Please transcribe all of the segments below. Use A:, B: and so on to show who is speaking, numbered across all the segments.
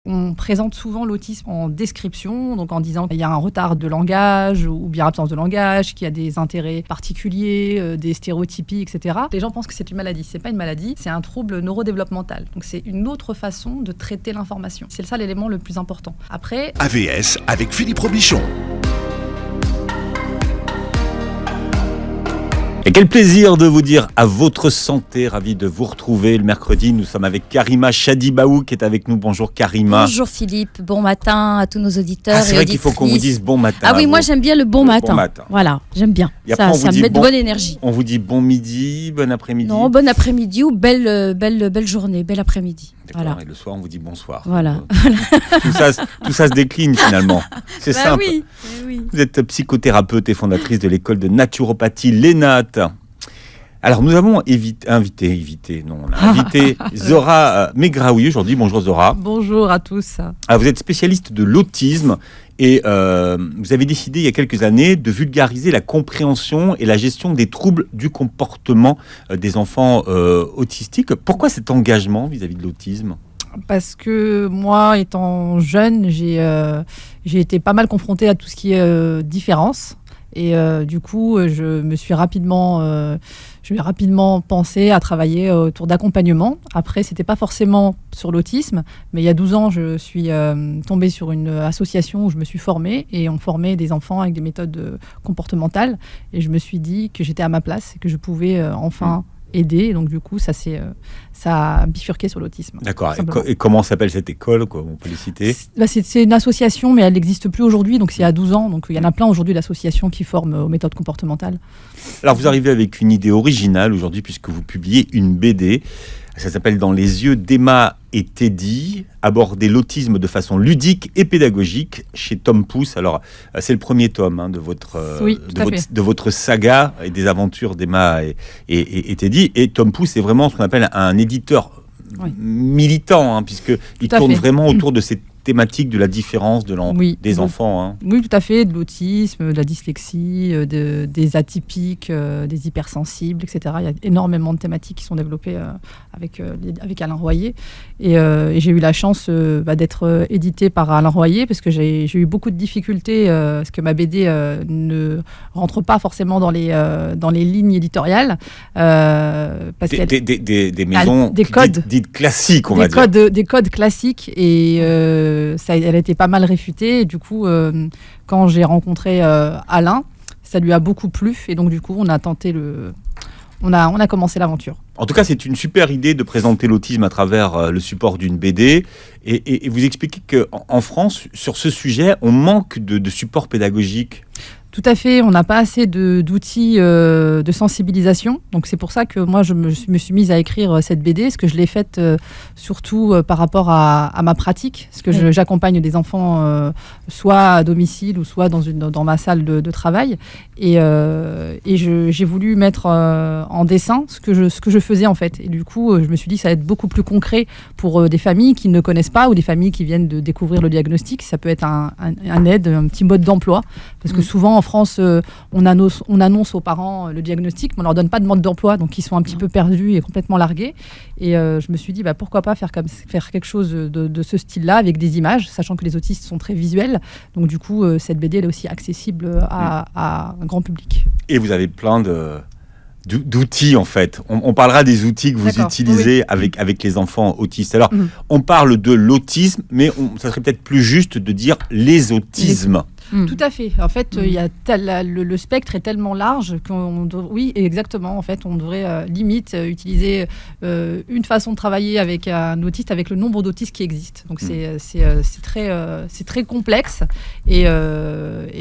A: On présente souvent l'autisme en description, donc en disant qu'il y a un retard de langage ou bien absence de langage, qu'il y a des intérêts particuliers, des stéréotypies, etc. Les gens pensent que c'est une maladie. C'est pas une maladie, c'est un trouble neurodéveloppemental. Donc c'est une autre façon de traiter l'information. C'est ça l'élément le plus important. Après,
B: AVS avec Philippe Robichon.
C: Et quel plaisir de vous dire à votre santé, ravi de vous retrouver le mercredi. Nous sommes avec Karima Chadibaou qui est avec nous. Bonjour Karima.
D: Bonjour Philippe, bon matin à tous nos auditeurs.
C: C'est vrai qu'il faut qu'on vous dise bon matin.
D: Ah oui, moi j'aime bien le bon matin. Voilà, j'aime bien. Ça me met de bonne énergie.
C: On vous dit bon midi, bon après-midi.
D: Non, bon après-midi ou belle journée, bel après-midi.
C: Voilà. Et le soir, on vous dit bonsoir.
D: Voilà.
C: Tout ça se décline finalement. C'est simple.
D: Oui.
C: Vous êtes psychothérapeute et fondatrice de l'école de naturopathie l'ENAT. Alors, nous avons invité Zora Megraoui aujourd'hui. Bonjour Zora.
A: bonjour à tous.
C: Alors, vous êtes spécialiste de l'autisme et vous avez décidé il y a quelques années de vulgariser la compréhension et la gestion des troubles du comportement des enfants autistiques. Pourquoi cet engagement vis-à-vis de l'autisme ?
A: Parce que moi, étant jeune, j'ai été pas mal confrontée à tout ce qui est différence. Et du coup, je me suis rapidement pensé à travailler autour d'accompagnement. Après, c'était pas forcément sur l'autisme, mais il y a 12 ans, je suis tombée sur une association où je me suis formée et on formait des enfants avec des méthodes comportementales. Et je me suis dit que j'étais à ma place et que je pouvais enfin aider. Et donc du coup, ça a bifurqué sur l'autisme.
C: D'accord. Et comment s'appelle cette école, quoi, on peut les citer ?
A: C'est une association, mais elle n'existe plus aujourd'hui. Donc c'est à 12 ans. Donc il y en a plein aujourd'hui d'associations qui forment aux méthodes comportementales.
C: Alors vous arrivez avec une idée originale aujourd'hui puisque vous publiez une BD. Ça s'appelle Dans les yeux d'Emma et Teddy, aborder l'autisme de façon ludique et pédagogique chez Tom Pouce. Alors, c'est le premier tome de votre saga et des aventures d'Emma et Teddy. Et Tom Pouce est vraiment ce qu'on appelle un éditeur militant, puisqu'il tourne vraiment autour de cette thématique de la différence des enfants.
A: Oui, tout à fait, de l'autisme, de la dyslexie, des atypiques, des hypersensibles, etc. Il y a énormément de thématiques qui sont développées avec Alain Royer. Et j'ai eu la chance d'être édité par Alain Royer, parce que j'ai eu beaucoup de difficultés, parce que ma BD ne rentre pas forcément dans les lignes éditoriales. Parce
C: des maisons dites classiques, on va dire.
A: Des codes classiques, et elle a été pas mal réfutée. Et du coup, quand j'ai rencontré Alain, ça lui a beaucoup plu. Et donc, du coup, on a commencé l'aventure.
C: En tout cas, c'est une super idée de présenter l'autisme à travers le support d'une BD. Et vous expliquez qu'en France, sur ce sujet, on manque de support pédagogique.
A: Tout à fait, on n'a pas assez d'outils de sensibilisation. Donc c'est pour ça que moi je me suis mise à écrire cette BD, parce que je l'ai faite surtout par rapport à ma pratique, parce que j'accompagne des enfants soit à domicile ou soit dans ma salle de travail. Et j'ai voulu mettre en dessin ce que je faisais en fait. Et du coup, je me suis dit que ça va être beaucoup plus concret pour des familles qui ne connaissent pas ou des familles qui viennent de découvrir le diagnostic. Ça peut être un aide, un petit mode d'emploi, parce que souvent en France, on annonce aux parents le diagnostic, mais on leur donne pas de mode d'emploi, donc ils sont un petit peu perdus et complètement largués. Et je me suis dit, pourquoi pas faire quelque chose de ce style-là, avec des images, sachant que les autistes sont très visuels. Donc du coup, cette BD elle est aussi accessible à un grand public.
C: Et vous avez plein d'outils en fait. On parlera des outils que vous utilisez avec les enfants autistes. Alors, on parle de l'autisme, mais ça serait peut-être plus juste de dire les autismes.
A: Tout à fait. En fait, le spectre est tellement large exactement. En fait, on devrait limite utiliser une façon de travailler avec un autiste, avec le nombre d'autistes qui existent. Donc c'est très complexe. Et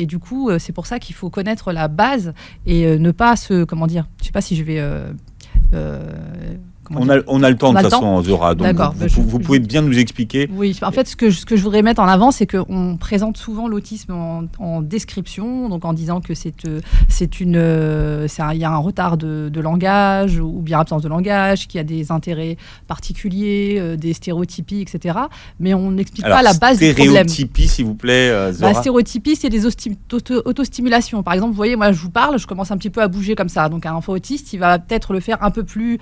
A: du coup, c'est pour ça qu'il faut connaître la base et ne pas je sais pas si je vais.
C: On a le temps de toute façon, Zora. Donc vous pouvez bien nous expliquer.
A: Oui, en fait, ce que je voudrais mettre en avant, c'est qu'on présente souvent l'autisme en description, donc en disant que il y a un retard de langage ou bien absence de langage, qu'il y a des intérêts particuliers, des stéréotypies, etc. Mais on n'explique pas la base du problème.
C: Stéréotypie, s'il vous plaît, Zora.
A: La stéréotypie, c'est des autostimulations. Par exemple, vous voyez, moi, je vous parle, je commence un petit peu à bouger comme ça. Donc, un enfant autiste, il va peut-être le faire un peu plus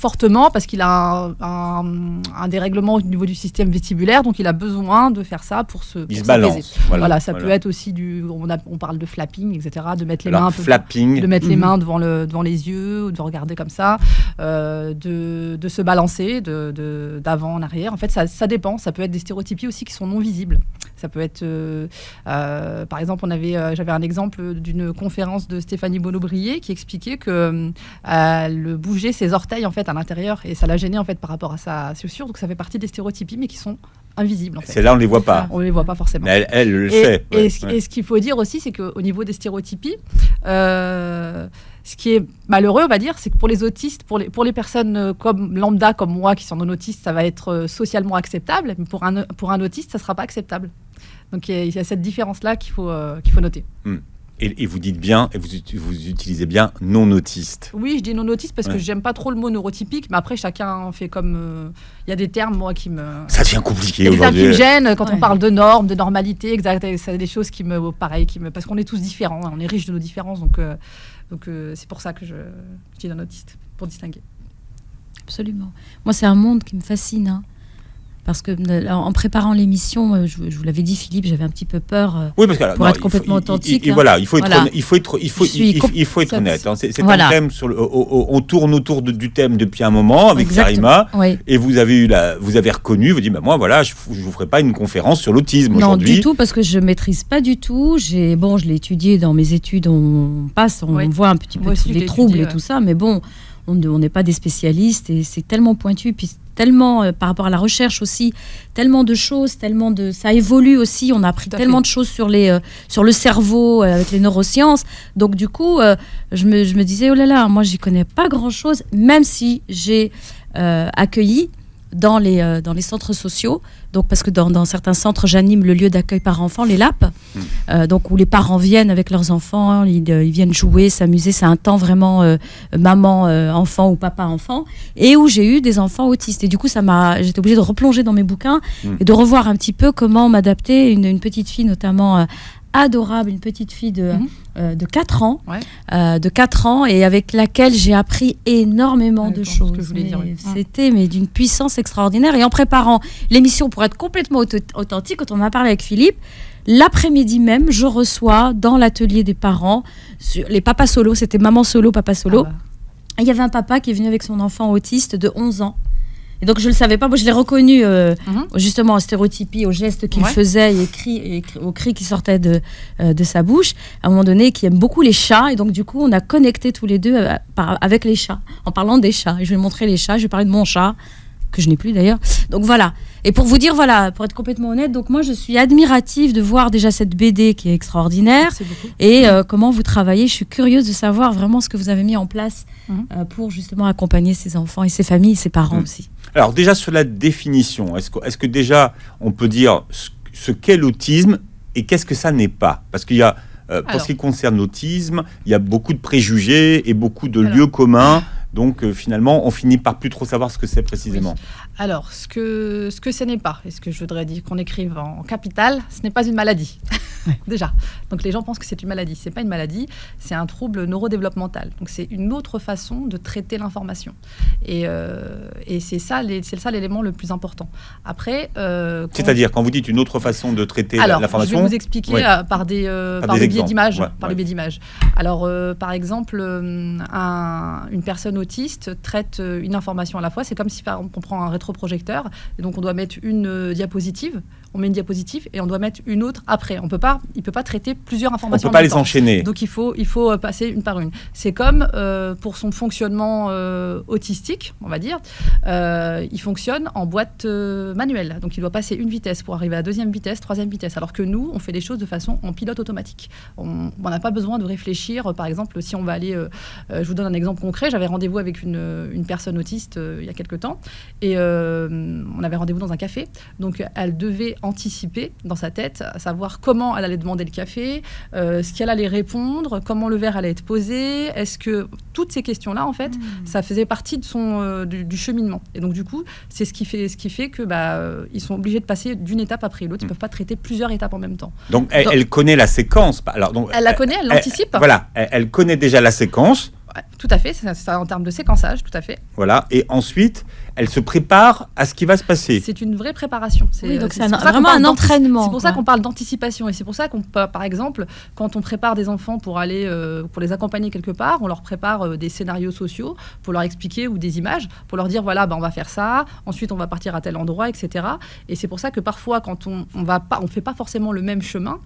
A: fortement parce qu'il a un dérèglement au niveau du système vestibulaire, donc il a besoin de faire ça pour se
C: balance.
A: Voilà, ça peut être aussi on parle de flapping, etc., de mettre les mains
C: flapping.
A: De mettre les mains devant les yeux, ou de regarder comme ça, de se balancer d'avant en arrière. En fait, ça dépend. Ça peut être des stéréotypies aussi qui sont non visibles. Ça peut être, par exemple, j'avais un exemple d'une conférence de Stéphanie Bonneau-Brier qui expliquait que elle bougeait ses orteils en fait à l'intérieur et ça la gênait en fait par rapport à sa chaussure. Donc ça fait partie des stéréotypies, mais qui sont invisibles. En fait.
C: C'est là on les voit pas.
A: On les voit pas forcément.
C: Mais elle le fait.
A: Et ce qu'il faut dire aussi, c'est qu'au niveau des stéréotypies, ce qui est malheureux, on va dire, c'est que pour les autistes, pour les personnes comme lambda, comme moi, qui sont non autistes, ça va être socialement acceptable, mais pour un autiste, ça ne sera pas acceptable. Donc il y a cette différence-là qu'il faut noter.
C: Et vous dites bien, et vous utilisez bien non autiste.
A: Oui, je dis non autiste parce que j'aime pas trop le mot neurotypique, mais après chacun fait comme. Il y a des termes, moi, qui me.
C: Ça devient compliqué
A: aujourd'hui.
C: Il y a
A: des termes qui me gênent quand on parle de normes, de normalité, exact. C'est des choses qui me. Pareil, parce qu'on est tous différents, on est riches de nos différences, donc c'est pour ça que je dis non autiste, pour distinguer.
D: Absolument. Moi, c'est un monde qui me fascine. Parce que en préparant l'émission, je vous l'avais dit, Philippe, j'avais un petit peu peur pour être complètement authentique.
C: Voilà, il faut être honnête. C'est un thème on tourne autour du thème depuis un moment avec Karima, et vous avez reconnu, vous dites, moi voilà, je vous ferai pas une conférence sur l'autisme aujourd'hui.
D: Non, du tout, parce que je maîtrise pas du tout. Je l'ai étudié dans mes études, on voit un petit peu tous les troubles et tout ça, mais bon, on n'est pas des spécialistes et c'est tellement pointu, puis tellement par rapport à la recherche aussi, tellement de choses, ça évolue aussi. On a appris tellement de choses sur le cerveau avec les neurosciences. Donc du coup, je me disais oh là là, moi j'y connais pas grand chose, même si j'ai accueilli dans les centres sociaux. Donc, parce que dans certains centres, j'anime le lieu d'accueil par enfants, les LAP, donc où les parents viennent avec leurs enfants, ils viennent jouer, s'amuser. C'est un temps vraiment maman-enfant ou papa-enfant, et où j'ai eu des enfants autistes. Et du coup, j'étais obligée de replonger dans mes bouquins et de revoir un petit peu comment m'adapter. Une petite fille notamment adorable, une petite fille de 4 ans, de 4 ans, et avec laquelle j'ai appris énormément de choses.
A: Que je voulais dire,
D: C'était d'une puissance extraordinaire. Et en préparant l'émission pour être complètement authentique, quand on a parlé avec Philippe, l'après-midi même, je reçois dans l'atelier des parents, les papas solo, c'était maman solo, papa solo. Il y avait un papa qui est venu avec son enfant autiste de 11 ans. Et donc, je ne le savais pas. Moi, je l'ai reconnu justement en stéréotypie, aux gestes qu'il faisait et aux cris qui sortaient de sa bouche. À un moment donné, qui aime beaucoup les chats. Et donc, du coup, on a connecté tous les deux avec les chats, en parlant des chats. Et je lui ai montré les chats. Je lui ai parlé de mon chat, que je n'ai plus d'ailleurs. Donc, voilà. Et pour vous dire, voilà, pour être complètement honnête, donc moi, je suis admirative de voir déjà cette BD qui est extraordinaire. Et comment vous travaillez. Je suis curieuse de savoir vraiment ce que vous avez mis en place pour justement accompagner ces enfants et ces familles et ces parents aussi.
C: Alors déjà sur la définition, est-ce que déjà on peut dire ce qu'est l'autisme et qu'est-ce que ça n'est pas? Parce qu'il y a, pour ce qui concerne l'autisme, il y a beaucoup de préjugés et beaucoup de lieux communs. Donc finalement, on finit par plus trop savoir ce que c'est précisément.
A: Oui. Alors, ce que ce n'est pas, et ce que je voudrais dire qu'on écrive en capital, ce n'est pas une maladie. Déjà. Donc les gens pensent que c'est une maladie. C'est pas une maladie, c'est un trouble neurodéveloppemental. Donc c'est une autre façon de traiter l'information. Et c'est ça l'élément le plus important. Après,
C: c'est-à-dire quand vous dites une autre façon de traiter l'information.
A: Je vais vous expliquer par des biais d'images. Le biais d'images. Alors par exemple, une personne autiste traite une information à la fois. C'est comme si par exemple on prend un rétroprojecteur et donc on doit mettre une diapositive. On met une diapositive et on doit mettre une autre après. Il peut pas traiter plusieurs informations.
C: On peut pas les enchaîner.
A: Donc il faut passer une par une. C'est comme pour son fonctionnement autistique, on va dire, il fonctionne en boîte manuelle. Donc il doit passer une vitesse pour arriver à deuxième vitesse, troisième vitesse. Alors que nous, on fait les choses de façon en pilote automatique. On n'a pas besoin de réfléchir. Par exemple, si on va aller, je vous donne un exemple concret. J'avais rendez-vous avec une personne autiste il y a quelques temps et on avait rendez-vous dans un café. Donc elle devait anticiper dans sa tête, savoir comment elle allait demander le café, ce qu'elle allait répondre, comment le verre allait être posé, est-ce que toutes ces questions-là, en fait, ça faisait partie de son du cheminement. Et donc du coup, c'est ce qui fait que ils sont obligés de passer d'une étape après l'autre. Ils peuvent pas traiter plusieurs étapes en même temps.
C: Donc elle connaît la séquence. Alors donc
A: elle la connaît, elle l'anticipe.
C: Voilà, elle connaît déjà la séquence.
A: Tout à fait, c'est en termes de séquençage, tout à fait.
C: Voilà, et ensuite, elle se prépare à ce qui va se passer.
A: C'est une vraie préparation.
D: Donc c'est vraiment un entraînement.
A: C'est pour ça qu'on parle d'anticipation, et c'est pour ça qu'on peut, par exemple, quand on prépare des enfants pour aller, pour les accompagner quelque part, on leur prépare des scénarios sociaux pour leur expliquer, ou des images, pour leur dire, voilà, on va faire ça, ensuite on va partir à tel endroit, etc. Et c'est pour ça que parfois, quand on fait pas forcément le même chemin,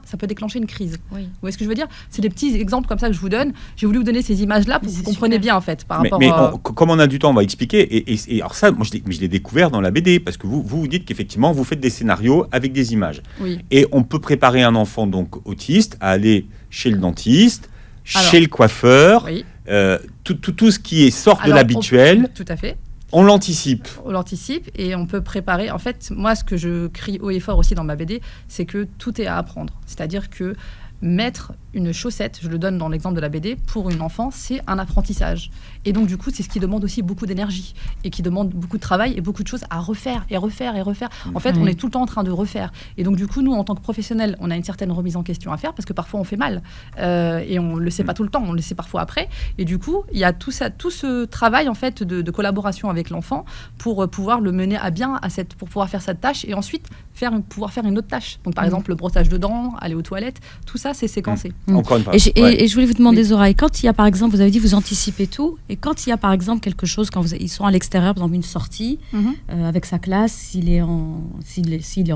A: ça peut déclencher une crise. Oui. Vous voyez ce que je veux dire ? C'est des petits exemples comme ça que je vous donne. J'ai voulu vous donner ces images-là pour que vous compreniez bien, en fait, par rapport à...
C: Comme on a du temps, on va expliquer. Et alors ça, moi, je l'ai découvert dans la BD, parce que vous dites qu'effectivement, vous faites des scénarios avec des images.
A: Oui.
C: Et on peut préparer un enfant donc autiste à aller chez le dentiste, chez le coiffeur,
A: oui.
C: Tout ce qui sort de l'habituel.
A: Tout à fait.
C: On l'anticipe.
A: On l'anticipe et on peut préparer. En fait, moi, ce que je crie haut et fort aussi dans ma BD, c'est que tout est à apprendre. C'est-à-dire que mettre une chaussette, je le donne dans l'exemple de la BD, pour une enfant, c'est un apprentissage. Et donc, du coup, c'est ce qui demande aussi beaucoup d'énergie et qui demande beaucoup de travail et beaucoup de choses à refaire et refaire et refaire. En fait, on est tout le temps en train de refaire. Et donc, du coup, nous, en tant que professionnels, on a une certaine remise en question à faire parce que parfois, on fait mal. Et on ne le sait pas tout le temps, on le sait parfois après. Et du coup, il y a tout ce travail, en fait, de collaboration avec l'enfant pour pouvoir le mener à bien, pour pouvoir faire cette tâche et ensuite pouvoir faire une autre tâche. Donc, par exemple, le brossage de dents, aller aux toilettes, tout ça, c'est séquencé.
C: Encore une fois.
D: Et je voulais vous demander, Zora, quand il y a par exemple, vous avez dit vous anticipez tout, et quand il y a par exemple quelque chose, ils sont à l'extérieur, par exemple une sortie, avec sa classe, s'il est en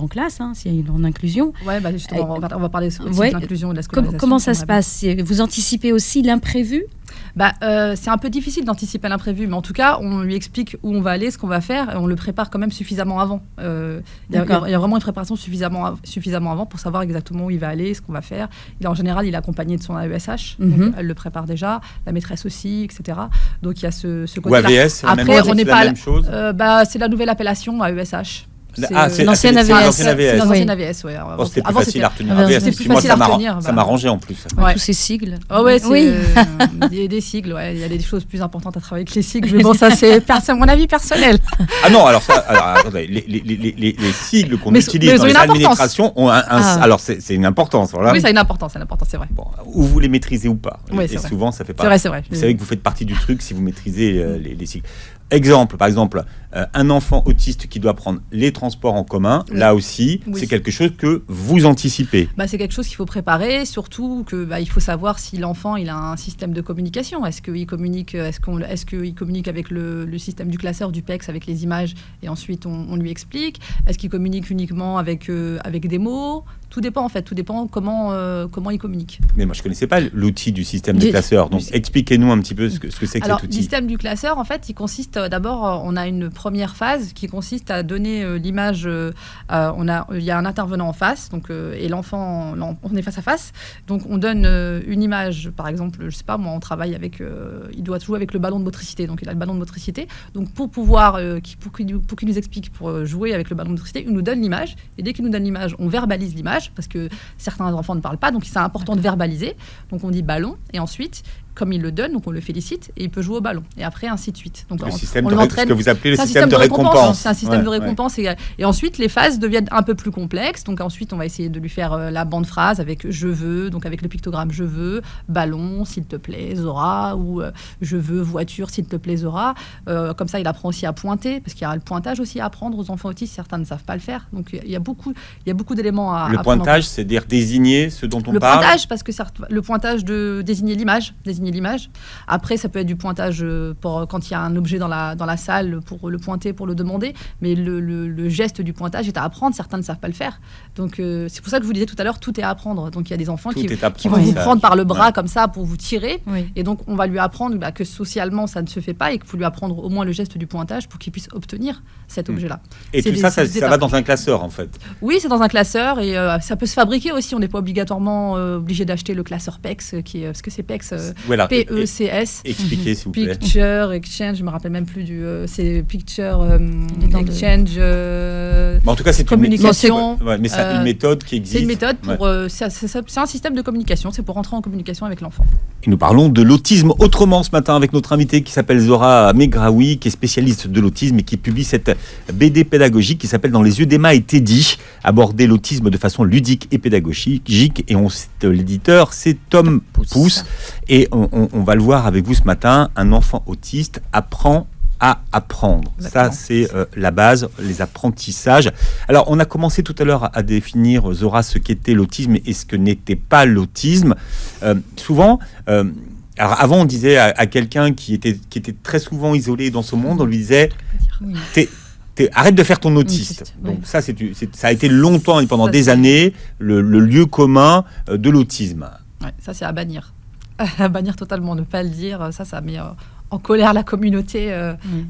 D: classe, s'il est en inclusion.
A: Oui, justement, on va parler aussi de l'inclusion et de la scolarisation.
D: Comment ça se passe ? Vous anticipez aussi l'imprévu ?
A: C'est un peu difficile d'anticiper l'imprévu, mais en tout cas, on lui explique où on va aller, ce qu'on va faire, et on le prépare quand même suffisamment avant. Il y a vraiment une préparation suffisamment avant pour savoir exactement où il va aller, ce qu'on va faire. En général, il est accompagné de son AESH, donc elle le prépare déjà, la maîtresse aussi, etc. Donc il y a ce côté-là.
C: Ou AVS, c'est la même chose.
A: C'est la nouvelle appellation AESH.
D: C'est l'ancienne AVS.
A: C'est l'ancienne AVS, oui.
C: C'était plus facile à retenir. Moi, ça m'arrangeait en plus.
D: Tous ces sigles.
A: Des sigles, il y a des choses plus importantes à travailler que les sigles. Mais bon, ça, c'est mon avis personnel.
C: Ah non, attendez, les sigles qu'on utilise dans les administrations ont alors, c'est une importance. Voilà.
A: Oui, ça a une importance, c'est vrai.
C: Bon, ou vous les maîtrisez ou pas.
A: Oui,
C: et souvent, ça fait pas.
A: C'est vrai.
C: Vous savez que vous faites partie du truc si vous maîtrisez les sigles. Par exemple, un enfant autiste qui doit prendre les transports en commun, là aussi, c'est quelque chose que vous anticipez.
A: C'est quelque chose qu'il faut préparer, surtout il faut savoir si l'enfant il a un système de communication. Est-ce qu'il communique avec le système du classeur, du PEX, avec les images, et ensuite on lui explique. Est-ce qu'il communique uniquement avec des mots ? Tout dépend en fait, comment il communique.
C: Mais moi je connaissais pas l'outil du système du classeur, donc expliquez-nous un petit peu ce que c'est que cet outil.
A: Le système du classeur, en fait, il consiste d'abord, on a une première phase qui consiste à donner l'image. Il y a un intervenant en face, donc et l'enfant, on est face à face, donc on donne une image, par exemple, je sais pas, moi on travaille avec, il doit jouer avec le ballon de motricité, donc il a le ballon de motricité, donc pour qu'il nous explique pour jouer avec le ballon de motricité, il nous donne l'image, et dès qu'il nous donne l'image, on verbalise l'image, parce que certains enfants ne parlent pas, donc c'est important de verbaliser. Donc on dit ballon, et ensuite, comme il le donne, donc on le félicite, et il peut jouer au ballon. Et après, ainsi de suite. Donc
C: ce que vous appelez le système de récompense.
A: C'est un système de récompense. Et ensuite, les phases deviennent un peu plus complexes. Donc ensuite, on va essayer de lui faire la bande phrase avec je veux, donc avec le pictogramme je veux, ballon, s'il te plaît, Zora, ou je veux, voiture, s'il te plaît, Zora. Comme ça, il apprend aussi à pointer, parce qu'il y a le pointage aussi à apprendre aux enfants autistes. Certains ne savent pas le faire. Donc il y a beaucoup d'éléments à apprendre.
C: Le pointage, c'est dire désigner ce dont on parle.
A: Le pointage, parce que le pointage de désigner l'image. L'image. Après, ça peut être du pointage pour quand il y a un objet dans la salle pour le pointer, pour le demander. Mais le geste du pointage est à apprendre. Certains ne savent pas le faire. Donc, c'est pour ça que je vous disais tout à l'heure, tout est à apprendre. Donc, il y a des enfants qui vont vous prendre par le bras comme ça pour vous tirer. Oui. Et donc, on va lui apprendre que socialement, ça ne se fait pas et qu'il faut lui apprendre au moins le geste du pointage pour qu'il puisse obtenir cet objet-là.
C: Et tout ça va dans un classeur, en fait.
A: Oui, c'est dans un classeur et ça peut se fabriquer aussi. On n'est pas obligatoirement obligé d'acheter le classeur PEX, parce que c'est PEX.
C: Voilà.
A: PECS.
C: Expliquez, s'il vous plaît.
A: Picture Exchange, je me rappelle même plus c'est Picture Exchange.
C: En tout cas, c'est
A: communication.
C: Une méthode qui existe.
A: C'est une méthode pour. C'est un système de communication. C'est pour rentrer en communication avec l'enfant.
C: Et nous parlons de l'autisme autrement ce matin avec notre invitée qui s'appelle Zora Megraoui, qui est spécialiste de l'autisme et qui publie cette BD pédagogique qui s'appelle Dans les yeux d'Emma et Teddy. aborder l'autisme de façon ludique et pédagogique. Et l'éditeur, c'est Tom Pousse. Et on va le voir avec vous ce matin. Un enfant autiste apprend à apprendre. Ça, c'est la base, les apprentissages. Alors, on a commencé tout à l'heure à définir, Zora, ce qu'était l'autisme et ce que n'était pas l'autisme. Souvent... alors avant, on disait à quelqu'un qui était très souvent isolé dans ce monde, on lui disait arrête de faire ton autiste. Donc ça, ça a été longtemps et pendant des années le lieu commun de l'autisme.
A: Ouais, ça, c'est à bannir. À bannir totalement, ne pas le dire. Ça met en colère la communauté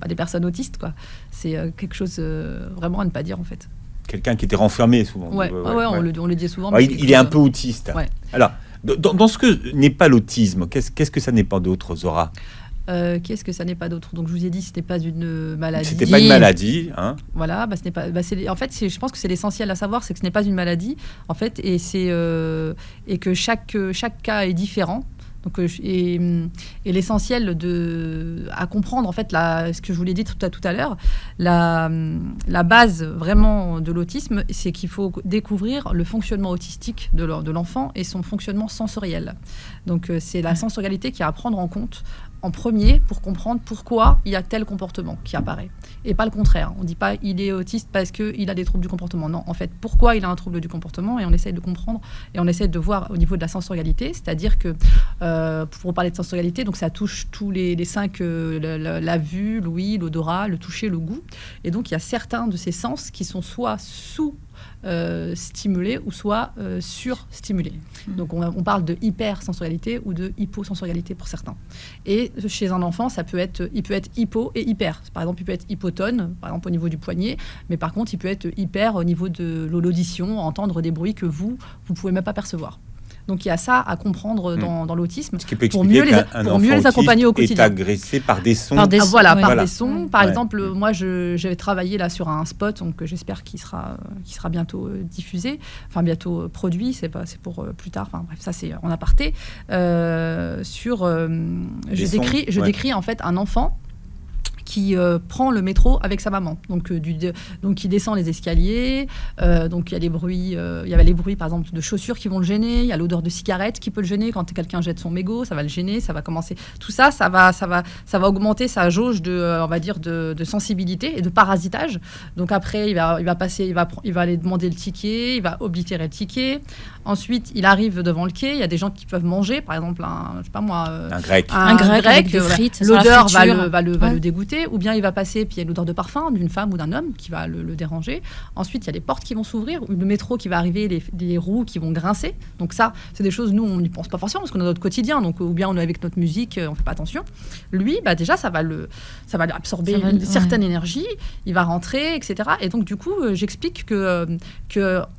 A: des personnes autistes, quoi. C'est quelque chose vraiment à ne pas dire, en fait.
C: Quelqu'un qui était renfermé, souvent.
A: On le dit souvent.
C: Il est un peu autiste. Ouais. Alors, dans ce que n'est pas l'autisme, qu'est-ce que ça n'est pas d'autre, Zora ?
A: Qu'est-ce que ça n'est pas d'autre ? Donc je vous ai dit, c'était pas une maladie.
C: C'était pas une maladie, hein ?
A: Voilà, ce n'est pas. En fait, je pense que c'est l'essentiel à savoir, c'est que ce n'est pas une maladie, en fait, et que chaque cas est différent. Donc, et l'essentiel à comprendre, en fait, ce que je vous l'ai dit tout à l'heure, la base vraiment de l'autisme, c'est qu'il faut découvrir le fonctionnement autistique de l'enfant et son fonctionnement sensoriel. Donc, c'est la sensorialité qui est à prendre en compte en premier pour comprendre pourquoi il y a tel comportement qui apparaît. Et pas le contraire. On ne dit pas il est autiste parce qu'il a des troubles du comportement. Non, en fait, pourquoi il a un trouble du comportement, et on essaye de comprendre et on essaye de voir au niveau de la sensorialité, c'est-à-dire que pour parler de sensorialité, donc ça touche tous les 5, la vue, l'ouïe, l'odorat, le toucher, le goût. Et donc il y a certains de ces sens qui sont soit stimulés ou soit surstimulés. Donc on parle de hypersensorialité ou de hyposensorialité pour certains. Et chez un enfant, il peut être hypo et hyper. Par exemple, il peut être hypotone, par exemple au niveau du poignet, mais par contre, il peut être hyper au niveau de l'audition, entendre des bruits que vous pouvez même pas percevoir. Donc il y a ça à comprendre dans l'autisme
C: pour mieux les accompagner au quotidien. Est agressé par des sons.
A: Par des sons. Par exemple, moi j'avais travaillé là sur un spot, donc j'espère qu'il sera bientôt diffusé, enfin bientôt produit. C'est pour plus tard. Enfin bref, ça c'est en aparté. Je décris en fait un enfant qui prend le métro avec sa maman, donc qui descend les escaliers, donc il y a les bruits, par exemple de chaussures qui vont le gêner, il y a l'odeur de cigarette qui peut le gêner quand quelqu'un jette son mégot, ça va le gêner, ça va commencer, tout ça, ça va augmenter sa jauge de sensibilité et de parasitage. Donc après il va aller demander le ticket, il va oblitérer le ticket. Ensuite, il arrive devant le quai. Il y a des gens qui peuvent manger, par exemple, un grec
D: avec des frites.
A: L'odeur va le dégoûter. Ou bien il va passer, puis il y a l'odeur de parfum d'une femme ou d'un homme qui va le déranger. Ensuite, il y a les portes qui vont s'ouvrir, le métro qui va arriver, les roues qui vont grincer. Donc ça, c'est des choses, nous, on n'y pense pas forcément parce qu'on a notre quotidien. Donc, ou bien on est avec notre musique, on ne fait pas attention. Lui, déjà, ça va absorber une certaine énergie. Il va rentrer, etc. Et donc, du coup, j'explique que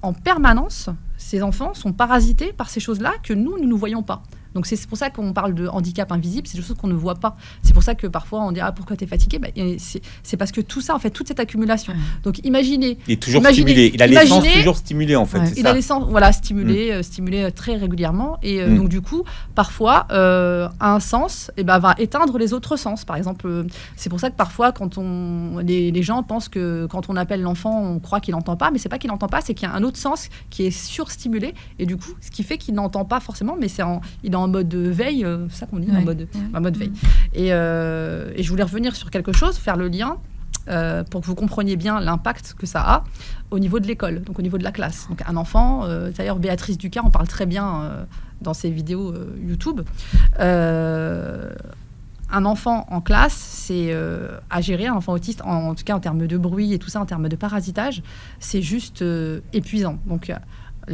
A: en permanence, ces enfants sont parasités par ces choses-là que nous ne voyons pas. Donc c'est pour ça qu'on parle de handicap invisible, c'est des choses qu'on ne voit pas. C'est pour ça que parfois on dit pourquoi tu es fatigué, c'est parce que tout ça, en fait, toute cette accumulation. Donc imaginez.
C: Il est toujours stimulé. Il a l'essence toujours stimulée, en fait.
A: Ouais. Il a l'essence stimulée très régulièrement. Et donc du coup, parfois un sens va éteindre les autres sens. Par exemple, c'est pour ça que parfois quand les gens pensent que quand on appelle l'enfant, on croit qu'il n'entend pas, mais c'est pas qu'il n'entend pas, c'est qu'il y a un autre sens qui est surstimulé. Et du coup, ce qui fait qu'il n'entend pas forcément, mais il est en mode veille, c'est ça qu'on dit, en mode veille. Et je voulais revenir sur quelque chose, faire le lien pour que vous compreniez bien l'impact que ça a au niveau de l'école, donc au niveau de la classe. Donc un enfant, d'ailleurs Béatrice Ducas en parle très bien dans ses vidéos YouTube. Un enfant en classe, c'est à gérer, un enfant autiste, en tout cas en termes de bruit et tout ça, en termes de parasitage, c'est juste épuisant. Donc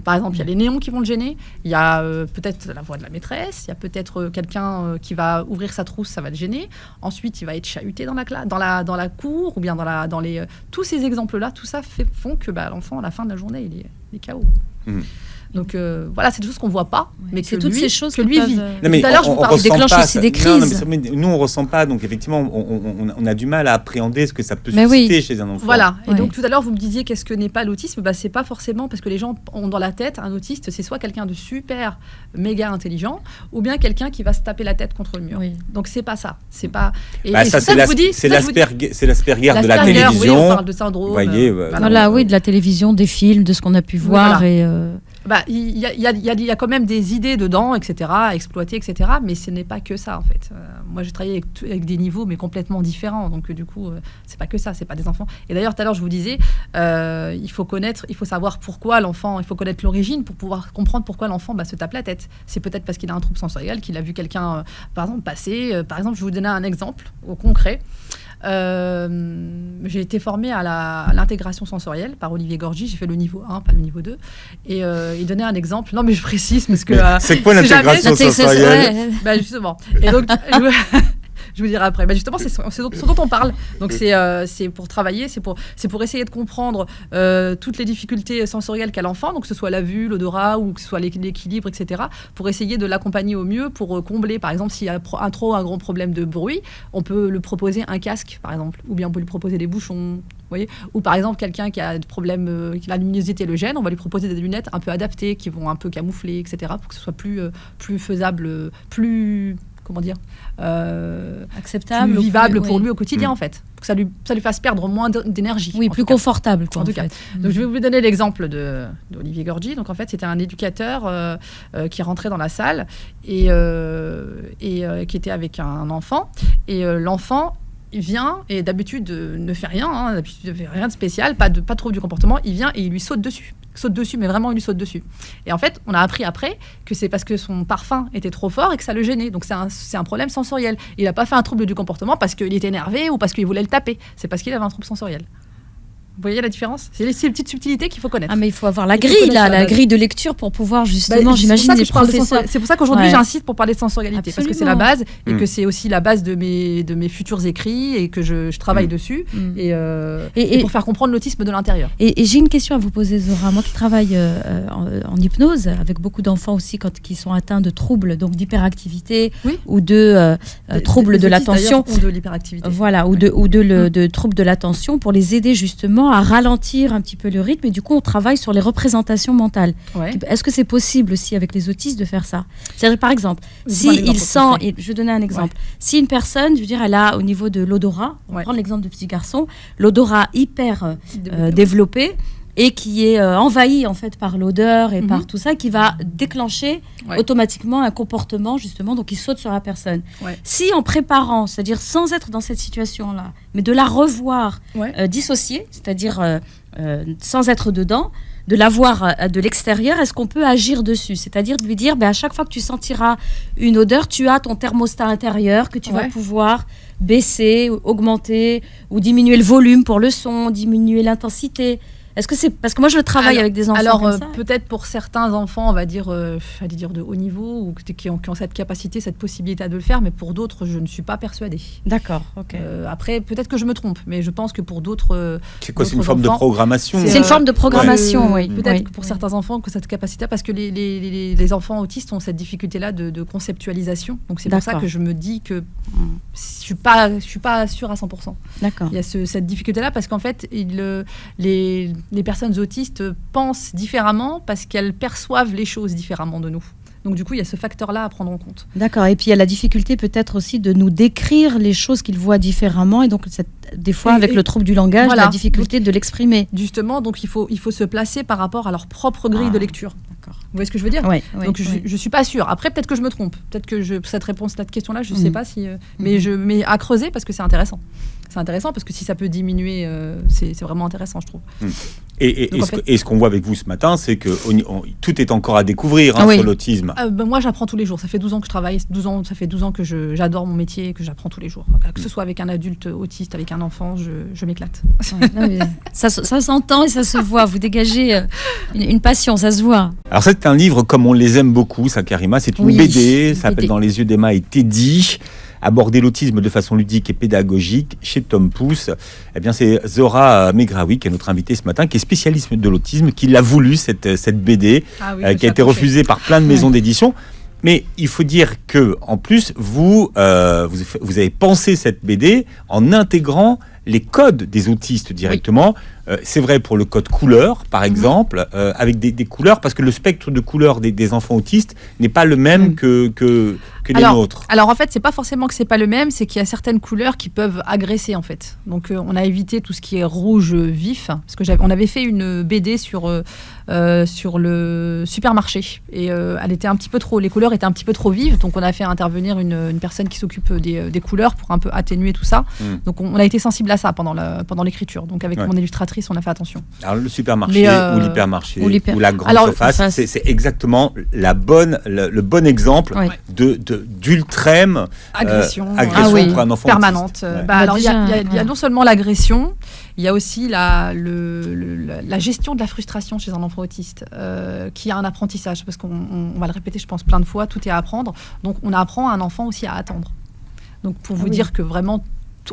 A: par exemple, il y a les néons qui vont le gêner, il y a peut-être la voix de la maîtresse, il y a peut-être quelqu'un qui va ouvrir sa trousse, ça va le gêner. Ensuite, il va être chahuté dans la cour, ou bien dans les... tous ces exemples-là, tout ça font que l'enfant, à la fin de la journée, il est KO. Donc voilà, c'est des choses qu'on voit pas, mais
D: c'est
A: que
D: toutes
A: lui,
D: ces choses
A: que lui vit.
C: Non, mais
A: tout à l'heure, je vous parle
D: déclenche aussi des crises.
C: Non, mais nous, on ressent pas. Donc effectivement, on a du mal à appréhender ce que ça peut susciter chez un enfant.
A: Voilà. Et donc tout à l'heure, vous me disiez qu'est-ce que n'est pas l'autisme. C'est pas forcément parce que les gens ont dans la tête un autiste, c'est soit quelqu'un de super méga intelligent, ou bien quelqu'un qui va se taper la tête contre le mur. Donc c'est pas ça. C'est pas.
C: Ça, c'est l'Asperger de la télévision.
A: Oui, on parle de syndrome.
C: Vous voyez.
D: De la télévision, des films, de ce qu'on a pu voir et.
A: Il y a quand même des idées dedans, etc., à exploiter, etc., mais ce n'est pas que ça, en fait. Moi, j'ai travaillé avec des niveaux, mais complètement différents, donc du coup, c'est pas que ça, c'est pas des enfants. Et d'ailleurs, tout à l'heure, je vous disais, il faut savoir pourquoi l'enfant, il faut connaître l'origine pour pouvoir comprendre pourquoi l'enfant se tape la tête. C'est peut-être parce qu'il a un trouble sensoriel, qu'il a vu quelqu'un, par exemple, passer. Par exemple, je vais vous donner un exemple au concret. J'ai été formée à l'intégration sensorielle par Olivier Gorgy. J'ai fait le niveau 1, pas le niveau 2. Et il donnait un exemple. Non, mais je précise parce que...
C: c'est quoi l'intégration sensorielle ?
A: Justement. Et donc, je vous dirai après. Justement, c'est ce dont on parle. Donc, c'est pour travailler, c'est pour essayer de comprendre toutes les difficultés sensorielles qu'a l'enfant, donc que ce soit la vue, l'odorat ou que ce soit l'équilibre, etc., pour essayer de l'accompagner au mieux, pour combler, par exemple, s'il y a un gros problème de bruit, on peut lui proposer un casque, par exemple, ou bien on peut lui proposer des bouchons. Vous voyez, ou par exemple, quelqu'un qui a des problèmes, la luminosité le gêne, on va lui proposer des lunettes un peu adaptées, qui vont un peu camoufler, etc., pour que ce soit plus faisable, plus... comment dire,
D: acceptable,
A: plus vivable pour lui au quotidien, en fait. Pour que ça lui fasse perdre moins d'énergie.
D: Oui, plus confortable, quoi,
A: en tout cas. Donc, je vais vous donner l'exemple d'Olivier Gorgy. Donc, en fait, c'était un éducateur qui rentrait dans la salle et qui était avec un enfant. Et l'enfant, il vient et d'habitude ne fait rien, d'habitude ne fait rien de spécial, pas de trouble du comportement. Il vient et il lui saute dessus, mais vraiment il lui saute dessus. Et en fait, on a appris après que c'est parce que son parfum était trop fort et que ça le gênait. Donc c'est un problème sensoriel. Il n'a pas fait un trouble du comportement parce qu'il était énervé ou parce qu'il voulait le taper. C'est parce qu'il avait un trouble sensoriel. Vous voyez la différence ? C'est ces petites subtilités qu'il faut connaître.
D: Ah, mais il faut avoir la grille, la grille de lecture pour pouvoir justement, j'imagine, des professeurs.
A: C'est pour ça qu'aujourd'hui, j'insiste pour parler de sensorialité. Absolument. Parce que c'est la base et que c'est aussi la base de mes futurs écrits et que je travaille dessus et pour faire comprendre l'autisme de l'intérieur.
D: Et j'ai une question à vous poser, Zora. Moi qui travaille en hypnose avec beaucoup d'enfants aussi qui sont atteints de troubles, donc d'hyperactivité ou de troubles de l'attention.
A: Ou de l'hyperactivité.
D: Voilà, ou de troubles de l'attention pour les aider justement à ralentir un petit peu le rythme et du coup on travaille sur les représentations mentales. Est-ce que c'est possible aussi avec les autistes de faire ça ? C'est-à-dire par exemple, je vais donner un exemple. Si une personne, je veux dire, elle a au niveau de l'odorat, on va prendre l'exemple de petit garçon, l'odorat hyper développé et qui est envahi en fait par l'odeur et par tout ça, qui va déclencher automatiquement un comportement justement, donc il saute sur la personne. Si en préparant, c'est-à-dire sans être dans cette situation-là, mais de la revoir dissociée, c'est-à-dire sans être dedans, de la voir de l'extérieur, est-ce qu'on peut agir dessus ? C'est-à-dire de lui dire, à chaque fois que tu sentiras une odeur, tu as ton thermostat intérieur que tu vas pouvoir baisser, augmenter ou diminuer le volume pour le son, diminuer l'intensité. Est-ce que c'est parce que moi je travaille avec des enfants comme ça.
A: Peut-être pour certains enfants, on va dire, de haut niveau ou qui ont cette capacité, cette possibilité de le faire, mais pour d'autres, je ne suis pas persuadée.
D: D'accord. Ok.
A: Après, peut-être que je me trompe, mais je pense que pour d'autres.
C: C'est quoi ? C'est une forme de programmation.
D: C'est une forme de programmation, oui.
A: Peut-être que pour certains enfants, que cette capacité, parce que les enfants autistes ont cette difficulté-là de conceptualisation. Donc c'est pour ça que je me dis que je suis pas sûre à 100%.
D: D'accord.
A: Il y a cette difficulté-là parce qu'en fait, les personnes autistes pensent différemment parce qu'elles perçoivent les choses différemment de nous. Donc du coup, il y a ce facteur-là à prendre en compte.
D: D'accord. Et puis il y a la difficulté peut-être aussi de nous décrire les choses qu'ils voient différemment. Et donc des fois, avec le trouble du langage, la difficulté de l'exprimer.
A: Justement, donc il faut se placer par rapport à leur propre grille de lecture. D'accord. Vous voyez ce que je veux dire ? Donc je suis pas sûre. Après, peut-être que je me trompe. Peut-être que cette question-là, je sais pas si. Mais à creuser parce que c'est intéressant. C'est intéressant parce que si ça peut diminuer, c'est vraiment intéressant, je trouve.
C: Et ce qu'on voit avec vous ce matin, c'est que tout est encore à découvrir sur l'autisme.
A: Moi, j'apprends tous les jours. Ça fait 12 ans que je travaille. Ça fait 12 ans que j'adore mon métier et que j'apprends tous les jours. Que ce soit avec un adulte autiste, avec un enfant, je m'éclate.
D: Ça s'entend et ça se voit. Vous dégagez une passion, ça se voit.
C: Alors c'est un livre comme on les aime beaucoup, ça, Karima. C'est une BD, ça s'appelle Dans les yeux d'Emma et Teddy. aborder l'autisme de façon ludique et pédagogique chez Tom Pouce. Eh bien, c'est Zora Megraoui qui est notre invitée ce matin, qui est spécialiste de l'autisme, qui l'a voulu cette BD, qui a été refusée par plein de maisons d'édition. Mais il faut dire que, en plus, vous avez pensé cette BD en intégrant les codes des autistes directement. C'est vrai pour le code couleur, par exemple, avec des couleurs, parce que le spectre de couleurs des enfants autistes n'est pas le même que les nôtres.
A: Alors en fait, c'est pas forcément que c'est pas le même, c'est qu'il y a certaines couleurs qui peuvent agresser en fait. Donc on a évité tout ce qui est rouge vif, parce que on avait fait une BD sur le supermarché et elle était un petit peu trop, les couleurs étaient un petit peu trop vives, donc on a fait intervenir une personne qui s'occupe des couleurs pour un peu atténuer tout ça. Donc on a été sensible à ça pendant l'écriture. Donc avec mon illustratrice, on a fait attention.
C: Alors le supermarché ou l'hypermarché ou la grande surface, c'est exactement le bon exemple d'ultrême agression pour un enfant
A: permanente.
C: autiste.
A: Alors il y a non seulement l'agression, il y a aussi la gestion de la frustration chez un enfant autiste, qui a un apprentissage, parce qu'on va le répéter, je pense, plein de fois, tout est à apprendre. Donc on apprend à un enfant aussi à attendre. Donc pour vous dire que vraiment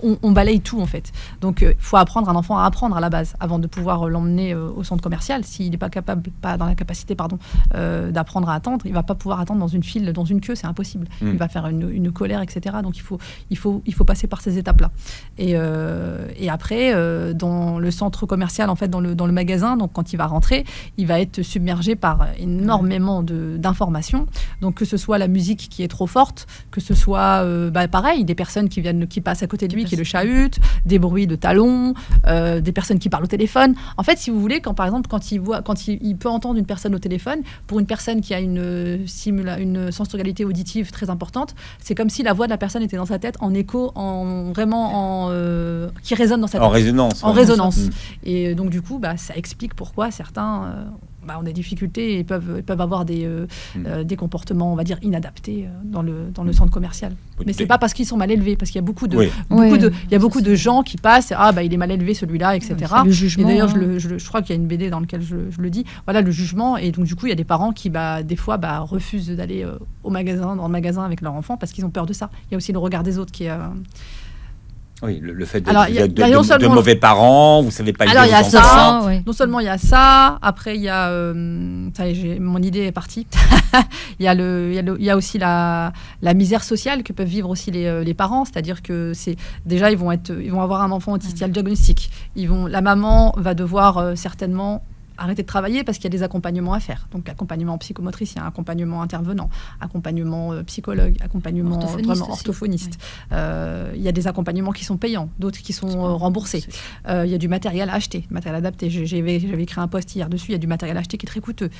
A: on balaye tout en fait. Donc il faut apprendre un enfant à apprendre à la base avant de pouvoir l'emmener au centre commercial. S'il n'est pas dans la capacité d'apprendre à attendre, il va pas pouvoir attendre dans une file, dans une queue, c'est impossible. Il va faire une colère, etc. Donc il faut passer par ces étapes-là. Et après, dans le centre commercial, en fait, dans le magasin, donc quand il va rentrer, il va être submergé par énormément d'informations. Donc que ce soit la musique qui est trop forte, que ce soit pareil, des personnes qui passent à côté de lui, qui le chahute, des bruits de talons, des personnes qui parlent au téléphone. En fait, si vous voulez, quand il peut entendre une personne au téléphone, pour une personne qui a une sensorialité auditive très importante, c'est comme si la voix de la personne était dans sa tête en écho, qui résonne dans sa tête. En résonance. Et donc du coup, ça explique pourquoi certains ont des difficultés et peuvent avoir des comportements, on va dire, inadaptés dans le centre commercial. Mais c'est pas parce qu'ils sont mal élevés, parce qu'il y a beaucoup de gens qui passent, il est mal élevé celui-là, etc.
D: Le jugement,
A: et d'ailleurs, je crois qu'il y a une BD dans laquelle je le dis. Voilà, le jugement. Et donc du coup, il y a des parents qui des fois refusent d'aller dans le magasin avec leur enfant parce qu'ils ont peur de ça. Il y a aussi le regard des autres qui est
C: Oui, le fait de mauvais parents, vous savez pas
A: élever vos enfants. Non seulement il y a ça, après il y a mon idée est partie. il y a aussi la misère sociale que peuvent vivre aussi les parents, c'est-à-dire que déjà ils vont avoir un enfant autiste, il y a le diagnostic. La maman va devoir certainement arrêter de travailler parce qu'il y a des accompagnements à faire. Donc accompagnement psychomotricien, accompagnement intervenant, accompagnement psychologue, accompagnement vraiment orthophoniste. Il y a des accompagnements qui sont payants, d'autres qui sont remboursés. Il y a du matériel à acheter, matériel adapté. J'avais écrit un post hier dessus, il y a du matériel à acheter qui est très coûteux.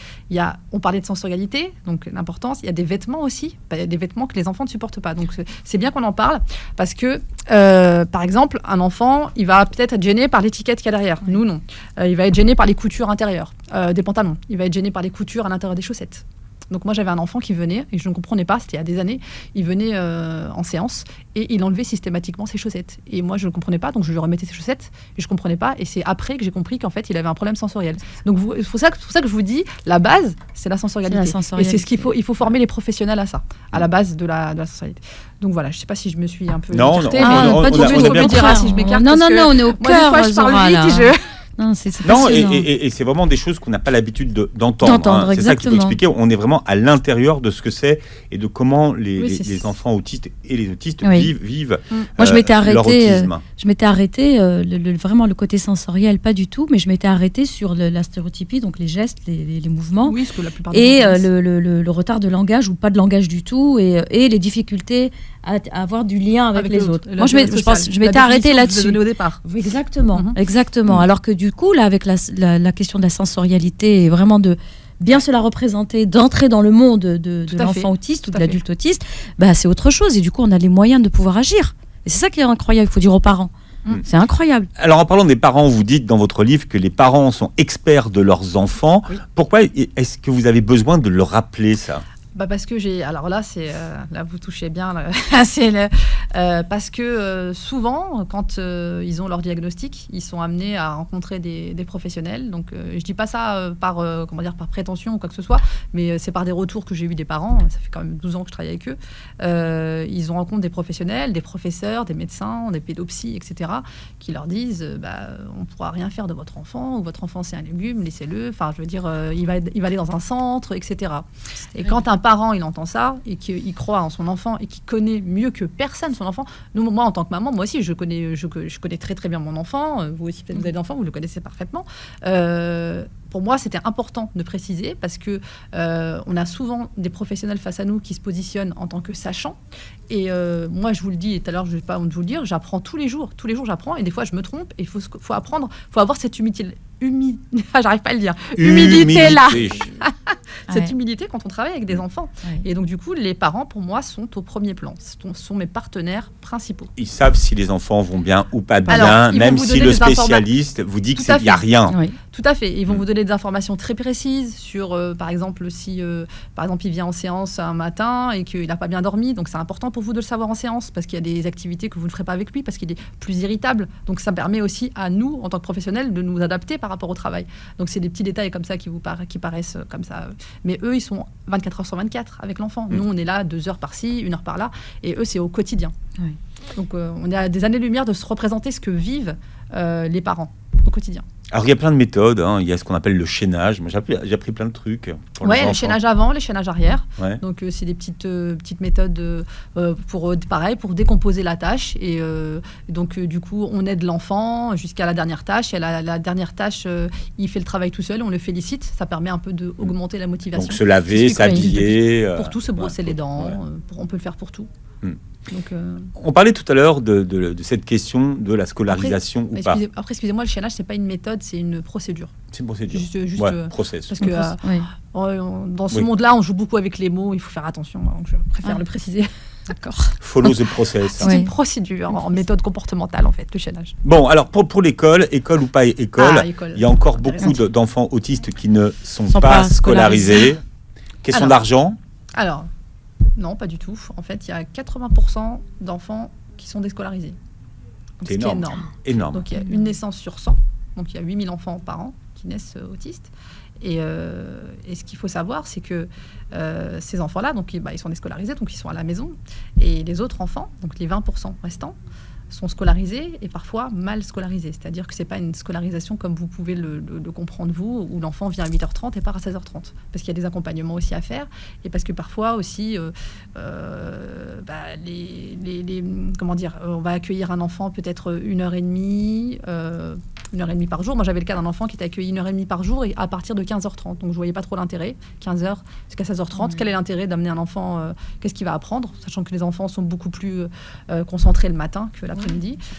A: On parlait de sensorialité, donc l'importance. Il y a des vêtements aussi, des vêtements que les enfants ne supportent pas. Donc c'est bien qu'on en parle parce que, par exemple, un enfant, il va peut-être être gêné par l'étiquette qu'il y a derrière. Nous, non. Il va être gêné par les coutures intérieures. Des pantalons. Il va être gêné par les coutures à l'intérieur des chaussettes. Donc moi j'avais un enfant qui venait et je ne comprenais pas, c'était il y a des années, il venait en séance et il enlevait systématiquement ses chaussettes. Et moi je ne comprenais pas, donc je lui remettais ses chaussettes et je ne comprenais pas. Et c'est après que j'ai compris qu'en fait il avait un problème sensoriel. Donc c'est pour ça que je vous dis, la base c'est la sensorialité. Et c'est ce qu'il faut, il faut former les professionnels à ça, à la base de la sensorialité. Donc voilà, je ne sais pas si je me suis un peu écartée,
D: pas du tout,
A: on me dira si je m'écarte.
D: Non, on est au cœur.
A: Moi des fois je parle vite
C: et c'est vraiment des choses qu'on n'a pas l'habitude d'entendre. C'est ça qu'il faut expliquer. On est vraiment à l'intérieur de ce que c'est et de comment les enfants autistes et les autistes vivent
D: Moi, je m'étais
C: leur autisme.
D: Je m'étais arrêtée, vraiment le côté sensoriel, pas du tout, mais je m'étais arrêtée sur la stéréotypie, donc les gestes, les mouvements,
A: ce que la plupart
D: et le retard de langage ou pas de langage du tout, et les difficultés à avoir du lien avec les autres. Moi, je m'étais arrêtée là-dessus.
A: Au départ.
D: Exactement. Alors que du coup, là, avec la question de la sensorialité et vraiment de bien se la représenter, d'entrer dans le monde de l'enfant autiste ou de l'adulte autiste, c'est autre chose. Et du coup, on a les moyens de pouvoir agir. Et c'est ça qui est incroyable, il faut dire aux parents. C'est incroyable.
C: Alors, en parlant des parents, vous dites dans votre livre que les parents sont experts de leurs enfants. Oui. Pourquoi est-ce que vous avez besoin de leur rappeler ça ?
A: Parce que alors là, là vous touchez bien. Parce que souvent, quand ils ont leur diagnostic, ils sont amenés à rencontrer des professionnels. Donc, je dis pas ça par prétention ou quoi que ce soit, mais c'est par des retours que j'ai eu des parents. Ça fait quand même 12 ans que je travaille avec eux. Ils ont rencontré des professionnels, des professeurs, des médecins, des pédopsies, etc., qui leur disent on pourra rien faire de votre enfant, ou votre enfant c'est un légume, laissez-le. Enfin, je veux dire, il va aller dans un centre, etc. Et quand un parent, il entend ça et qu'il croit en son enfant et qu'il connaît mieux que personne son enfant. Moi, en tant que maman, moi aussi, je connais très très bien mon enfant. Vous aussi, peut-être vous avez des enfants, vous le connaissez parfaitement. Pour moi, c'était important de préciser parce que on a souvent des professionnels face à nous qui se positionnent en tant que sachants. Et moi, je vous le dis, et tout à l'heure, je n'ai pas honte de vous le dire, j'apprends tous les jours. Tous les jours, j'apprends et des fois, je me trompe. Et il faut apprendre, il faut avoir cette j'arrive pas à le dire. Humilité-là. Cette humilité quand on travaille avec des enfants. Ouais. Et donc, du coup, les parents, pour moi, sont au premier plan. Sont mes partenaires principaux.
C: Ils savent si les enfants vont bien ou pas bien, même si le spécialiste vous dit qu'il n'y a rien.
A: Oui. Tout à fait. Ils vont vous donner des informations très précises sur, par exemple, si par exemple, il vient en séance un matin et qu'il n'a pas bien dormi. Donc, c'est important pour vous de le savoir en séance parce qu'il y a des activités que vous ne ferez pas avec lui parce qu'il est plus irritable. Donc, ça permet aussi à nous, en tant que professionnels, de nous adapter par rapport au travail. Donc, c'est des petits détails comme ça qui paraissent comme ça. Mais eux, ils sont 24 heures sur 24 avec l'enfant. Nous, on est là 2 heures par-ci, 1 heure par-là. Et eux, c'est au quotidien. Oui. Donc, on est à des années-lumière de se représenter ce que vivent les parents au quotidien.
C: Alors, il y a plein de méthodes. Il y a ce qu'on appelle le chaînage. Moi, j'ai appris plein de trucs.
A: Oui, le chaînage avant, le chaînage arrière. Ouais. Donc, c'est des petites méthodes pour décomposer la tâche. Et donc, du coup, on aide l'enfant jusqu'à la dernière tâche. Et la dernière tâche, il fait le travail tout seul. On le félicite. Ça permet un peu d'augmenter la motivation.
C: Donc, se laver, s'habiller.
A: Pour tout, se brosser les dents. Ouais. On peut le faire pour tout. Donc,
C: on parlait tout à l'heure de cette question de la scolarisation ou pas.
A: Excusez-moi, le chaînage, c'est pas une méthode, c'est une procédure.
C: C'est une procédure.
A: Juste
C: process.
A: Parce que dans ce monde-là, on joue beaucoup avec les mots, il faut faire attention. Donc je préfère le préciser.
D: D'accord.
C: Follow the process.
A: C'est une procédure en méthode comportementale, en fait, le chaînage.
C: Bon, alors pour l'école ou pas école, il y a encore beaucoup d'enfants autistes qui ne sont pas scolarisés. Question d'argent.
A: Alors, non, pas du tout. En fait, il y a 80% d'enfants qui sont déscolarisés.
C: C'est énorme.
A: Donc, il y a une naissance sur 100. Donc, il y a 8000 enfants par an qui naissent autistes. Et ce qu'il faut savoir, c'est que ces enfants-là, donc, ils sont déscolarisés, donc ils sont à la maison. Et les autres enfants, donc les 20% restants, sont scolarisés et parfois mal scolarisés. C'est-à-dire que ce n'est pas une scolarisation comme vous pouvez le comprendre vous, où l'enfant vient à 8h30 et part à 16h30. Parce qu'il y a des accompagnements aussi à faire et parce que parfois aussi, on va accueillir un enfant peut-être 1h30, 1h30 par jour. Moi, j'avais le cas d'un enfant qui était accueilli 1h30 par jour et à partir de 15h30. Donc, je ne voyais pas trop l'intérêt. 15h jusqu'à 16h30. Quel est l'intérêt d'amener un enfant qu'est-ce qu'il va apprendre, sachant que les enfants sont beaucoup plus concentrés le matin que l'après-midi.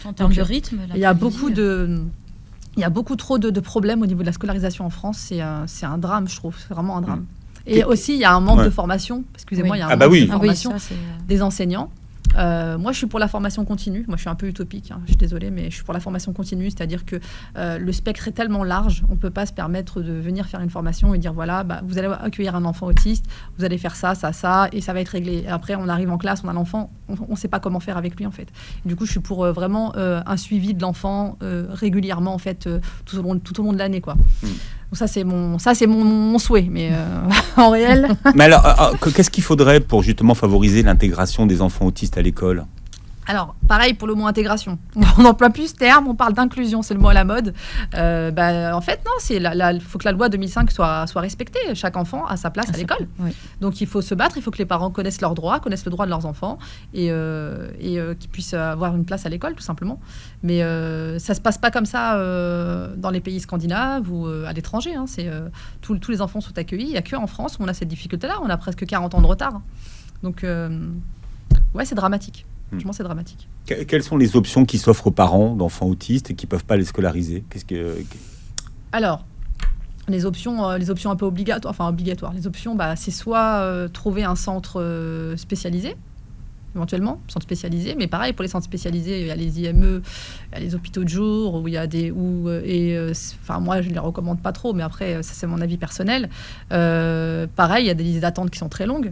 D: En termes de rythme,
A: il y a beaucoup trop de problèmes au niveau de la scolarisation en France. C'est un drame, je trouve. C'est vraiment un drame. Et aussi, il y a un manque de formation. Excusez-moi, il y a un manque de formation des enseignants. Moi, je suis pour la formation continue. Moi, je suis un peu utopique. Je suis désolée, mais je suis pour la formation continue. C'est-à-dire que le spectre est tellement large, on ne peut pas se permettre de venir faire une formation et dire voilà, vous allez accueillir un enfant autiste, vous allez faire ça, et ça va être réglé. Et après, on arrive en classe, on a l'enfant, on ne sait pas comment faire avec lui, en fait. Et du coup, je suis pour vraiment un suivi de l'enfant régulièrement, en fait, tout au long de l'année, quoi. Donc ça, c'est mon souhait, mais en réel...
C: Mais alors, qu'est-ce qu'il faudrait pour justement favoriser l'intégration des enfants autistes à l'école ?
A: Alors, pareil pour le mot intégration. On n'emploie plus ce terme, on parle d'inclusion, c'est le mot à la mode. En fait, non, il faut que la loi 2005 soit respectée. Chaque enfant a sa place à l'école. Oui. Donc, il faut se battre, il faut que les parents connaissent leurs droits, connaissent le droit de leurs enfants et qu'ils puissent avoir une place à l'école, tout simplement. Mais ça ne se passe pas comme ça dans les pays scandinaves ou à l'étranger. Tous les enfants sont accueillis. Il n'y a qu'en France où on a cette difficulté-là. On a presque 40 ans de retard. Donc, c'est dramatique. Franchement, c'est dramatique.
C: Quelles sont les options qui s'offrent aux parents d'enfants autistes et qui ne peuvent pas les scolariser ?
A: Alors, les options un peu obligatoires. Les options, c'est soit trouver un centre spécialisé, éventuellement, centres spécialisés. Mais pareil, pour les centres spécialisés, il y a les IME, il y a les hôpitaux de jour, où il y a des... moi, je ne les recommande pas trop, mais après, ça, c'est mon avis personnel. Pareil, il y a des listes d'attente qui sont très longues.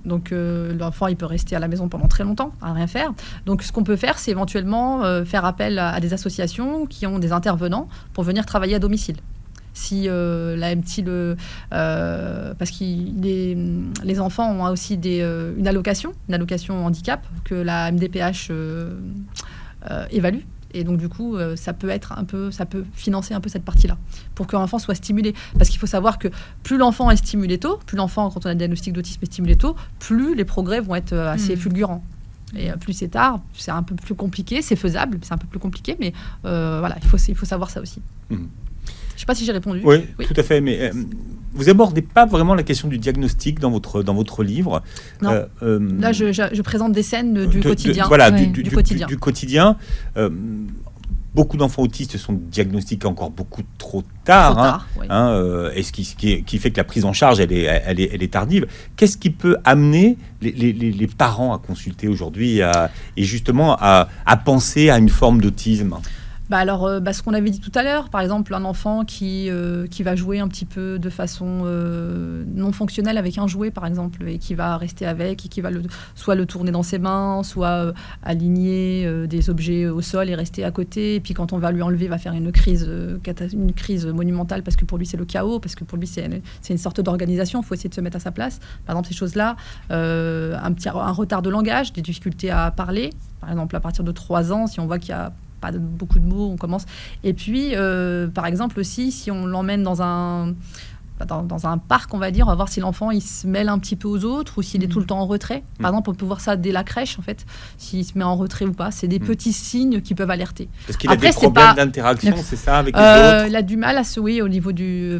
A: Donc l'enfant, il peut rester à la maison pendant très longtemps, à rien faire. Donc ce qu'on peut faire, c'est éventuellement faire appel à des associations qui ont des intervenants pour venir travailler à domicile. Si la MT parce que les enfants ont aussi une allocation handicap que la MDPH évalue. Et donc, du coup, ça peut financer un peu cette partie-là pour que l'enfant soit stimulé. Parce qu'il faut savoir que plus l'enfant est stimulé tôt, plus l'enfant, quand on a un diagnostic d'autisme, est stimulé tôt, plus les progrès vont être assez fulgurants. Et plus c'est tard, c'est un peu plus compliqué. C'est faisable, c'est un peu plus compliqué, mais voilà, il faut savoir ça aussi. Je ne sais pas si j'ai répondu.
C: Oui, tout à fait. Mais vous n'abordez pas vraiment la question du diagnostic dans votre livre.
A: Non. Là, je présente des scènes du quotidien.
C: Du quotidien. Beaucoup d'enfants autistes sont diagnostiqués encore beaucoup trop tard. Et ce qui fait que la prise en charge, elle est tardive. Qu'est-ce qui peut amener les parents à consulter aujourd'hui et justement à penser à une forme d'autisme ?
A: Ce qu'on avait dit tout à l'heure, par exemple, un enfant qui va jouer un petit peu de façon non fonctionnelle avec un jouet, par exemple, et qui va rester avec, et qui va soit le tourner dans ses mains, soit aligner des objets au sol et rester à côté. Et puis quand on va lui enlever, il va faire une crise monumentale parce que pour lui, c'est le chaos, parce que pour lui, c'est une sorte d'organisation. Il faut essayer de se mettre à sa place. Par exemple, ces choses-là, un retard de langage, des difficultés à parler. Par exemple, à partir de 3 ans, si on voit qu'il y a pas beaucoup de mots, on commence. Et puis, par exemple aussi, si on l'emmène dans un parc, on va dire, on va voir si l'enfant il se mêle un petit peu aux autres ou s'il est tout le temps en retrait. Par exemple, on peut voir ça dès la crèche, en fait, s'il se met en retrait ou pas. C'est des petits signes qui peuvent alerter.
C: Est-ce qu'il a des problèmes d'interaction, c'est ça, avec les autres ?
A: Il a du mal à se... Oui, au niveau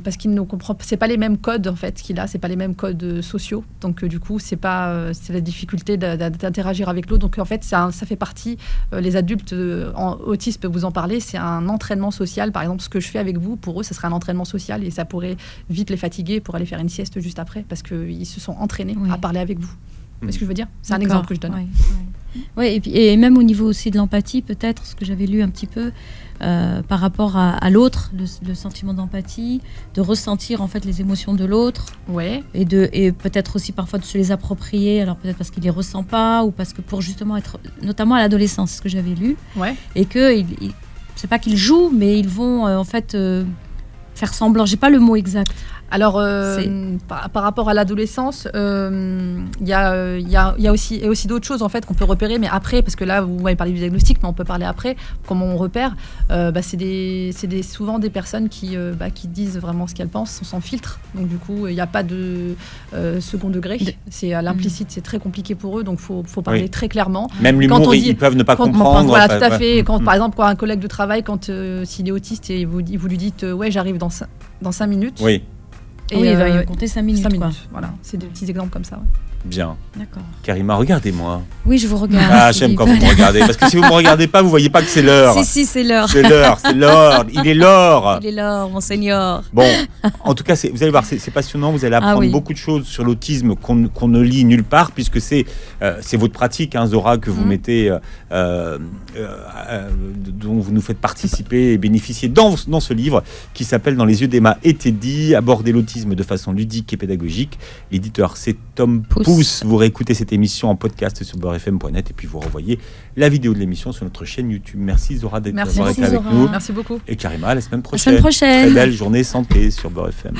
A: parce qu'il ne comprend... C'est pas les mêmes codes, en fait, qu'il a. C'est pas les mêmes codes sociaux. Donc, du coup, c'est la difficulté d'interagir avec l'autre. Donc, en fait, ça fait partie... les adultes autistes peuvent vous en parler. C'est un entraînement social. Par exemple, ce que je fais avec vous, pour eux, ça serait un entraînement social et ça pourrait vite les fatiguer pour aller faire une sieste juste après parce qu'ils se sont entraînés à parler avec vous. C'est ce que je veux dire. C'est un exemple que je donne.
D: Oui, et même au niveau aussi de l'empathie, peut-être, ce que j'avais lu un petit peu par rapport à l'autre, le sentiment d'empathie, de ressentir en fait les émotions de l'autre, et peut-être aussi parfois de se les approprier, alors peut-être parce qu'il les ressent pas ou parce que pour justement être, notamment à l'adolescence, ce que j'avais lu, et que c'est pas qu'ils jouent, mais ils vont en fait faire semblant. J'ai pas le mot exact.
A: Alors, par rapport à l'adolescence, il y a aussi d'autres choses en fait qu'on peut repérer, mais après, parce que là, vous m'avez parlé du diagnostic, mais on peut parler après, comment on repère. C'est souvent des personnes qui disent vraiment ce qu'elles pensent, sans filtre. Donc du coup, il n'y a pas de second degré. C'est à l'implicite, c'est très compliqué pour eux, donc faut parler très clairement.
C: Même l'humour, ils peuvent ne pas comprendre.
A: Voilà, tout à fait. Quand, par exemple, un collègue de travail, s'il est autiste et vous lui dites j'arrive dans 5 minutes.
C: Oui.
D: Et il va y compter 5 minutes.
A: 5 minutes. Voilà, c'est des petits exemples comme ça.
C: Bien.
D: D'accord.
C: Karima, regardez-moi.
D: Oui, je vous regarde.
C: Ah, j'aime quand vous me regardez. Parce que si vous ne me regardez pas, vous ne voyez pas que c'est l'heure.
D: Si, c'est l'heure.
C: C'est l'heure. Il est l'heure.
D: Il est l'heure, mon seigneur.
C: Bon, en tout cas, vous allez voir, c'est passionnant. Vous allez apprendre beaucoup de choses sur l'autisme qu'on ne lit nulle part, puisque c'est votre pratique, Zora, que vous mettez, dont vous nous faites participer et bénéficier dans ce livre qui s'appelle Dans les yeux d'Emma et Teddy, aborder l'autisme de façon ludique et pédagogique. L'éditeur, c'est Tom Pouce. Vous réécoutez cette émission en podcast sur beurrefm.net et puis vous revoyez la vidéo de l'émission sur notre chaîne YouTube. Merci Zora d'avoir été avec nous.
A: Merci beaucoup.
C: Et Karima, à la semaine prochaine.
D: La semaine prochaine.
C: Très belle journée santé sur Beurre FM.